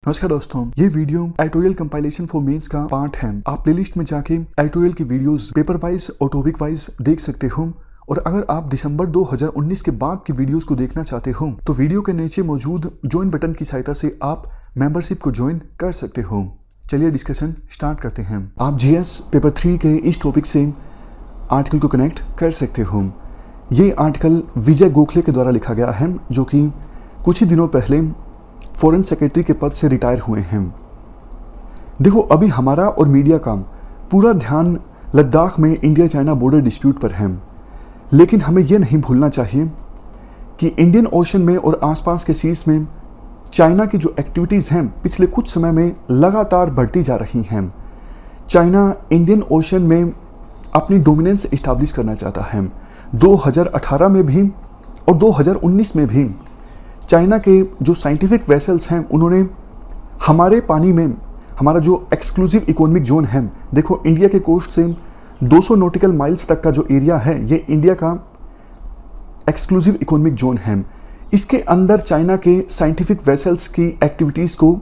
नमस्कार दोस्तों, ये video editorial compilation for mains का पार्ट है। आप प्लेलिस्ट में जाके एडिटोरियल की वीडियोस पेपर वाइज और टॉपिक वाइज देख सकते हो। और अगर आप दिसंबर 2019 के बाद की वीडियोस को देखना चाहते हो तो वीडियो के नीचे मौजूद ज्वाइन बटन की सहायता से आप मेंबरशिप को ज्वाइन कर सकते हो। चलिए डिस्कशन स्टार्ट करते हैं। आप जीएस पेपर 3 के इस टॉपिक से आर्टिकल को कनेक्ट कर सकते हो। ये आर्टिकल विजय गोखले के द्वारा लिखा गया है, जो कि कुछ ही दिनों पहले फॉरेन सेक्रेटरी के पद से रिटायर हुए हैं। देखो, अभी हमारा और मीडिया का पूरा ध्यान लद्दाख में इंडिया चाइना बॉर्डर डिस्प्यूट पर है, लेकिन हमें यह नहीं भूलना चाहिए कि इंडियन ओशन में और आसपास के सीज में चाइना की जो एक्टिविटीज़ हैं पिछले कुछ समय में लगातार बढ़ती जा रही हैं। चाइना इंडियन ओशन में अपनी डोमिनेंस इस्टेब्लिश करना चाहता है। 2018 में भी और 2019 में भी चाइना के जो साइंटिफिक वेसल्स हैं उन्होंने हमारे पानी में हमारा जो एक्सक्लूसिव इकोनॉमिक जोन है, देखो इंडिया के कोस्ट से 200 नॉटिकल माइल्स तक का जो एरिया है ये इंडिया का एक्सक्लूसिव इकोनॉमिक जोन है। इसके अंदर चाइना के साइंटिफिक वेसल्स की एक्टिविटीज़ को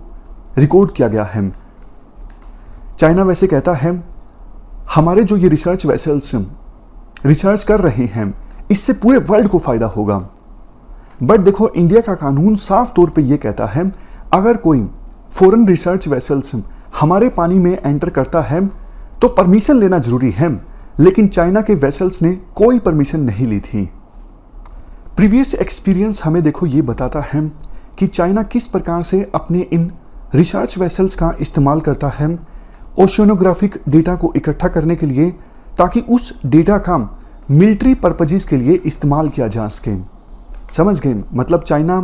रिकॉर्ड किया गया है। चाइना वैसे कहता है हमारे जो ये रिसर्च वेसल्स रिसर्च कर रहे हैं इससे पूरे वर्ल्ड को फ़ायदा होगा। बट देखो, इंडिया का कानून साफ तौर पे ये कहता है अगर कोई फॉरेन रिसर्च वेसल्स हमारे पानी में एंटर करता है तो परमिशन लेना जरूरी है, लेकिन चाइना के वेसल्स ने कोई परमिशन नहीं ली थी। प्रीवियस एक्सपीरियंस हमें देखो ये बताता है कि चाइना किस प्रकार से अपने इन रिसर्च वेसल्स का इस्तेमाल करता है ओशियोनोग्राफिक डेटा को इकट्ठा करने के लिए, ताकि उस डेटा का मिलिट्री पर्पजेस के लिए इस्तेमाल किया जा सके। समझ गए? मतलब चाइना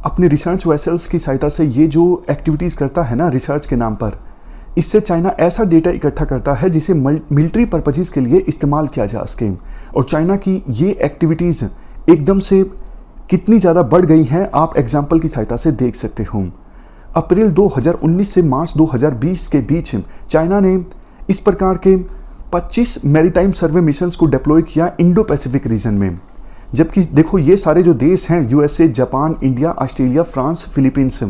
अपने रिसर्च वेसल्स की सहायता से ये जो एक्टिविटीज़ करता है ना रिसर्च के नाम पर, इससे चाइना ऐसा डेटा इकट्ठा करता है जिसे मिलिट्री पर्पजेस के लिए इस्तेमाल किया जा सके। और चाइना की ये एक्टिविटीज़ एकदम से कितनी ज़्यादा बढ़ गई हैं आप एग्जाम्पल की सहायता से देख सकते हो। अप्रैल 2019 से मार्च 2020 के बीच चाइना ने इस प्रकार के 25 मैरीटाइम सर्वे मिशंस को डिप्लॉय किया इंडो पैसिफिक रीजन में। जबकि देखो ये सारे जो देश हैं USA, Japan, India, Australia, France, Philippines,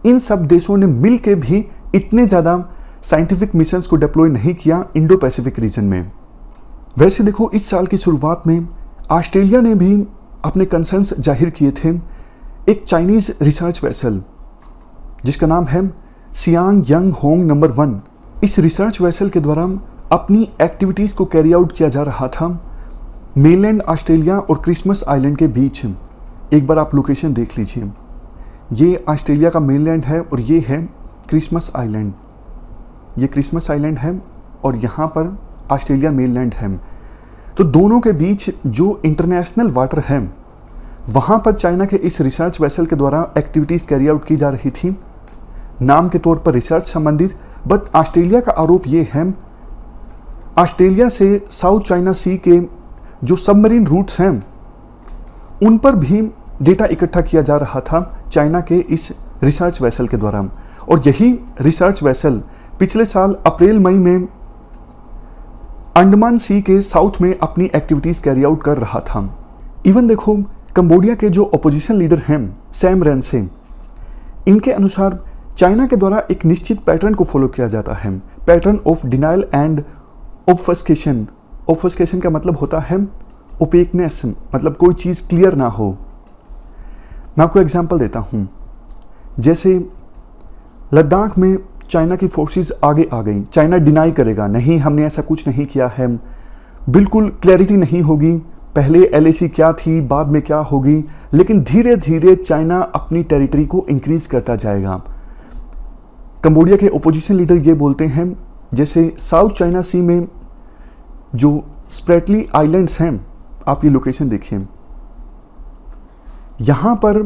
इन सब देशों ने मिल के भी इतने ज़्यादा साइंटिफिक मिशंस को डिप्लॉय नहीं किया इंडो पैसिफिक रीजन में। वैसे देखो, इस साल की शुरुआत में ऑस्ट्रेलिया ने भी अपने कंसर्न्स जाहिर किए थे एक चाइनीज़ रिसर्च वेसल जिसका नाम है सियांग यंग होंग नंबर 1। इस रिसर्च वेसल के द्वारा अपनी एक्टिविटीज़ को कैरी आउट किया जा रहा था मेनलैंड ऑस्ट्रेलिया और क्रिसमस आइलैंड के बीच। एक बार आप लोकेशन देख लीजिए, ये ऑस्ट्रेलिया का मेनलैंड है और ये है क्रिसमस आइलैंड। ये क्रिसमस आइलैंड है और यहाँ पर ऑस्ट्रेलिया मेनलैंड है। तो दोनों के बीच जो इंटरनेशनल वाटर है वहाँ पर चाइना के इस रिसर्च वेसल के द्वारा एक्टिविटीज़ कैरी आउट की जा रही थी, नाम के तौर पर रिसर्च संबंधित। बट ऑस्ट्रेलिया का आरोप ये है ऑस्ट्रेलिया से साउथ चाइना सी के जो सबमरीन रूट्स हैं उन पर भी डेटा इकट्ठा किया जा रहा था चाइना के इस रिसर्च वेसल के द्वारा। और यही रिसर्च वेसल पिछले साल अप्रैल मई में अंडमान सी के साउथ में अपनी एक्टिविटीज़ कैरी आउट कर रहा था। इवन देखो, कंबोडिया के जो अपोजिशन लीडर हैं सैम रेनसे, इनके अनुसार चाइना के द्वारा एक निश्चित पैटर्न को फॉलो किया जाता है, पैटर्न ऑफ डिनाइल एंड ऑब्फस्केशन। ऑब्फस्केशन का मतलब होता है ओपेकनेस, मतलब कोई चीज़ क्लियर ना हो। मैं आपको एग्जांपल देता हूँ, जैसे लद्दाख में चाइना की फोर्सेस आगे आ गई, चाइना डिनाई करेगा नहीं हमने ऐसा कुछ नहीं किया है, बिल्कुल क्लैरिटी नहीं होगी पहले एलएसी क्या थी बाद में क्या होगी, लेकिन धीरे धीरे चाइना अपनी टेरिटरी को इंक्रीज करता जाएगा। कंबोडिया के ओपोजिशन लीडर ये बोलते हैं जैसे साउथ चाइना सी में जो स्प्रेटली आइलैंड्स हैं, आप ये लोकेशन देखिए, यहाँ पर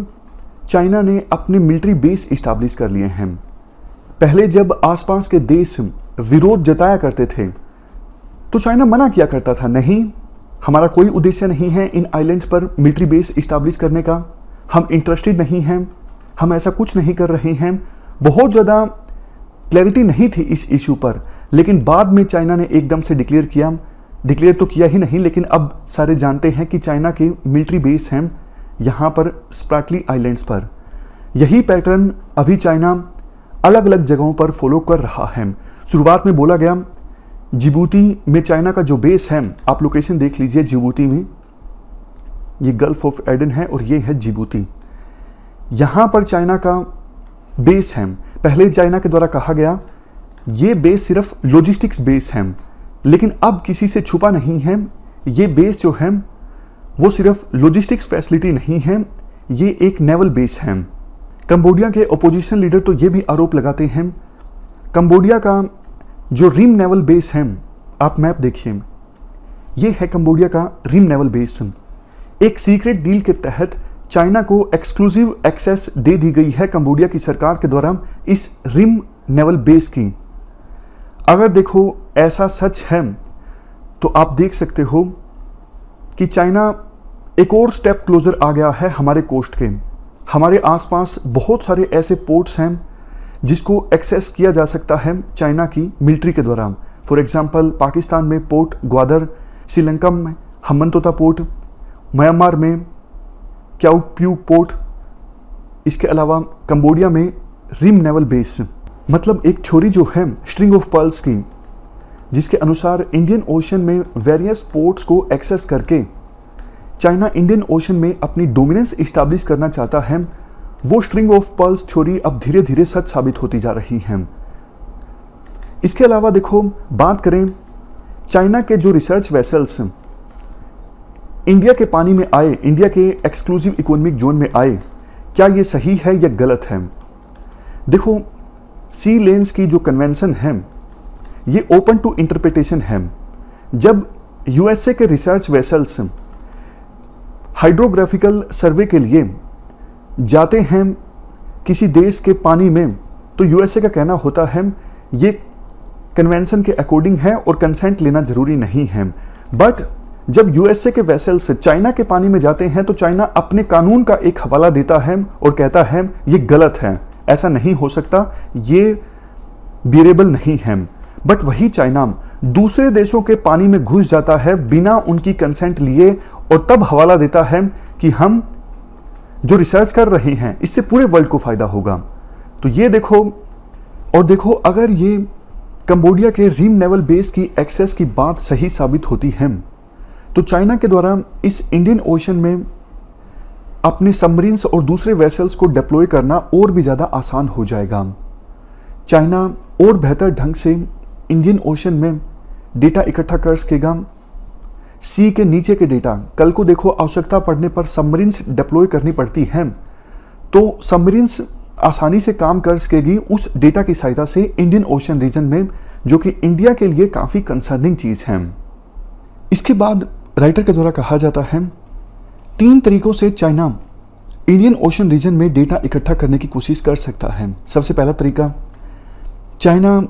चाइना ने अपने मिलिट्री बेस इस्टेब्लिश कर लिए हैं। पहले जब आसपास के देश विरोध जताया करते थे तो चाइना मना किया करता था, नहीं हमारा कोई उद्देश्य नहीं है इन आइलैंड्स पर मिलिट्री बेस इस्टेब्लिश करने का, हम इंटरेस्टेड नहीं हैं, हम ऐसा कुछ नहीं कर रहे हैं। बहुत ज़्यादा क्लैरिटी नहीं थी इस इशू पर, लेकिन बाद में चाइना ने एकदम से डिक्लेयर तो किया ही नहीं, लेकिन अब सारे जानते हैं कि चाइना के मिलिट्री बेस हैं यहाँ पर स्प्रेटली आइलैंड्स पर। यही पैटर्न अभी चाइना अलग अलग जगहों पर फॉलो कर रहा है। शुरुआत में बोला गया जिबूती में चाइना का जो बेस है, आप लोकेशन देख लीजिए जिबूती में, ये गल्फ ऑफ एडन है और ये है जिबूती, यहाँ पर चाइना का बेस है। पहले चाइना के द्वारा कहा गया ये बेस सिर्फ लॉजिस्टिक्स बेस है, लेकिन अब किसी से छुपा नहीं है, ये बेस जो है वो सिर्फ लॉजिस्टिक्स फैसिलिटी नहीं है, ये एक नेवल बेस है। कंबोडिया के ओपोजिशन लीडर तो ये भी आरोप लगाते हैं, कंबोडिया का जो रिम नेवल बेस है, आप मैप देखिए, ये है कंबोडिया का रिम नेवल बेस। एक सीक्रेट डील के तहत चाइना को एक्सक्लूसिव एक्सेस दे दी गई है कंबोडिया की सरकार के द्वारा इस रिम नेवल बेस की। अगर देखो ऐसा सच है तो आप देख सकते हो कि चाइना एक और स्टेप क्लोजर आ गया है हमारे कोस्ट के। हमारे आसपास बहुत सारे ऐसे पोर्ट्स हैं जिसको एक्सेस किया जा सकता है चाइना की मिलिट्री के द्वारा। फॉर एग्जांपल पाकिस्तान में पोर्ट ग्वादर, श्रीलंका में हम्बनतोता पोर्ट, म्यांमार में क्याओप्यू पोर्ट, इसके अलावा कंबोडिया में रिम नेवल बेस। मतलब एक थ्योरी जो है स्ट्रिंग ऑफ पर्ल्स की, जिसके अनुसार इंडियन ओशन में वेरियस पोर्ट्स को एक्सेस करके चाइना इंडियन ओशन में अपनी डोमिनेंस इस्टेब्लिश करना चाहता है। वो स्ट्रिंग ऑफ पर्ल्स थ्योरी अब धीरे धीरे सच साबित होती जा रही है। इसके अलावा देखो बात करें चाइना के जो रिसर्च वेसल्स इंडिया के पानी में आए, इंडिया के एक्सक्लूसिव इकोनॉमिक जोन में आए, क्या ये सही है या गलत है? देखो सी लेन्स की जो कन्वेंशन है ये ओपन टू इंटरप्रिटेशन है। जब यूएसए के रिसर्च वेसल्स हाइड्रोग्राफिकल सर्वे के लिए जाते हैं किसी देश के पानी में, तो यूएसए का कहना होता है ये कन्वेंशन के अकॉर्डिंग है और कंसेंट लेना जरूरी नहीं है। बट जब यूएसए के वेसल्स चाइना के पानी में जाते हैं तो चाइना अपने कानून का एक हवाला देता है और कहता है ये गलत है, ऐसा नहीं हो सकता, ये बियरेबल नहीं है। बट वही चाइना दूसरे देशों के पानी में घुस जाता है बिना उनकी कंसेंट लिए और तब हवाला देता है कि हम जो रिसर्च कर रहे हैं इससे पूरे वर्ल्ड को फायदा होगा। तो ये देखो, और देखो अगर ये कंबोडिया के रिम नेवल बेस की एक्सेस की बात सही साबित होती है तो चाइना के द्वारा इस इंडियन ओशन में अपने सबमरीन्स और दूसरे वेसल्स को डिप्लॉय करना और भी ज़्यादा आसान हो जाएगा। चाइना और बेहतर ढंग से इंडियन ओशन में डेटा इकट्ठा कर सकेगा, सी के नीचे के डेटा। कल को देखो आवश्यकता पड़ने पर सबमरीन्स डिप्लॉय करनी पड़ती हैं तो सबमरीन्स आसानी से काम कर सकेगी उस डेटा की सहायता से इंडियन ओशन रीजन में, जो कि इंडिया के लिए काफ़ी कंसर्निंग चीज़ है। इसके बाद राइटर के द्वारा कहा जाता है 3 तरीकों से चाइना इंडियन ओशन रीजन में डेटा इकट्ठा करने की कोशिश कर सकता है। सबसे पहला तरीका, चाइना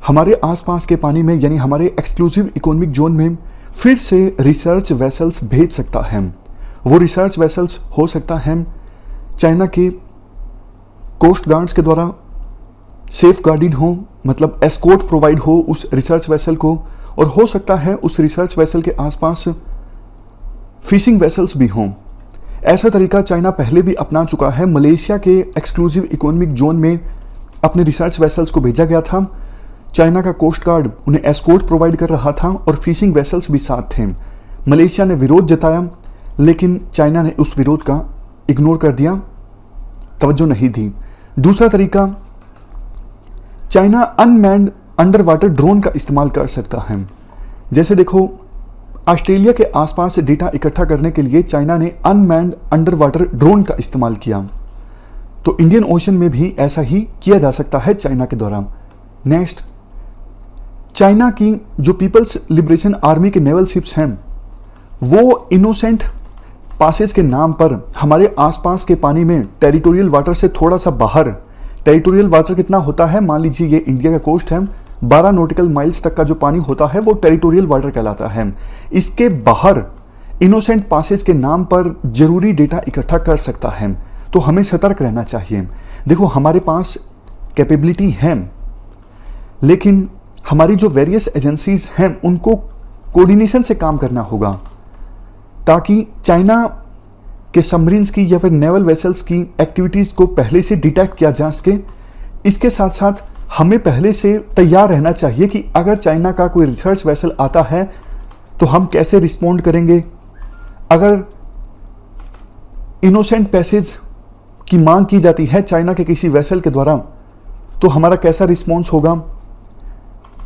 हमारे आसपास के पानी में यानी हमारे एक्सक्लूसिव इकोनॉमिक जोन में फिर से रिसर्च वेसल्स भेज सकता है। वो रिसर्च वेसल्स हो सकता है चाइना के कोस्ट गार्ड्स के द्वारा सेफ गार्डेड हो, मतलब एस्कॉर्ट प्रोवाइड हो उस रिसर्च वेसल को, और हो सकता है उस रिसर्च वेसल के आसपास फिशिंग वेसल्स भी हों। ऐसा तरीका चाइना पहले भी अपना चुका है। मलेशिया के एक्सक्लूसिव इकोनॉमिक जोन में अपने रिसर्च वेसल्स को भेजा गया था, चाइना का कोस्ट गार्ड उन्हें एस्कॉर्ट प्रोवाइड कर रहा था और फिशिंग वेसल्स भी साथ थे। मलेशिया ने विरोध जताया लेकिन चाइना ने उस विरोध का इग्नोर कर दिया, तवज्जो नहीं दी। दूसरा तरीका, China unmanned under water drone का इस्तेमाल कर सकता है। जैसे देखो ऑस्ट्रेलिया के आसपास से डेटा इकट्ठा करने के लिए चाइना ने अनमैन्ड अंडर वाटर ड्रोन का इस्तेमाल किया, तो इंडियन ओशन में भी ऐसा ही किया जा सकता है चाइना के द्वारा। नेक्स्ट, चाइना की जो पीपल्स लिबरेशन आर्मी के नेवल शिप्स हैं वो इनोसेंट पासेज के नाम पर हमारे आसपास के पानी में टेरिटोरियल वाटर से थोड़ा सा बाहर, टेरिटोरियल वाटर कितना होता है, मान लीजिए ये इंडिया का कोस्ट है, 12 नॉटिकल माइल्स तक का जो पानी होता है वो टेरिटोरियल वाटर कहलाता है। इसके बाहर इनोसेंट पासेज के नाम पर जरूरी डेटा इकट्ठा कर सकता है, तो हमें सतर्क रहना चाहिए। देखो हमारे पास कैपेबिलिटी है, लेकिन हमारी जो वेरियस एजेंसीज हैं उनको कोऑर्डिनेशन से काम करना होगा ताकि चाइना के सबमरीन्स की या फिर नेवल वेसल्स की एक्टिविटीज़ को पहले से डिटेक्ट किया जा सके, इसके साथ साथ हमें पहले से तैयार रहना चाहिए कि अगर चाइना का कोई रिसर्च वेसल आता है तो हम कैसे रिस्पॉन्ड करेंगे, अगर इनोसेंट पैसेज की मांग की जाती है चाइना के किसी वेसल के द्वारा तो हमारा कैसा रिस्पॉन्स होगा,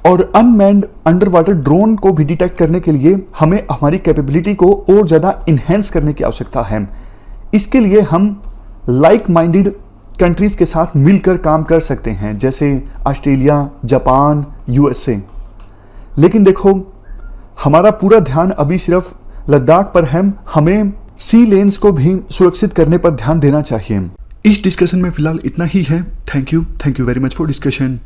और अनमैन्ड अंडर वाटर ड्रोन को भी डिटेक्ट करने के लिए हमें हमारी कैपेबिलिटी को और ज़्यादा इन्हेंस करने की आवश्यकता है। इसके लिए हम लाइक माइंडेड कंट्रीज़ के साथ मिलकर काम कर सकते हैं, जैसे ऑस्ट्रेलिया, जापान, यूएसए। लेकिन देखो, हमारा पूरा ध्यान अभी सिर्फ लद्दाख पर है, हमें सी लेन्स को भी सुरक्षित करने पर ध्यान देना चाहिए। इस डिस्कशन में फिलहाल इतना ही है। Thank you very much for discussion.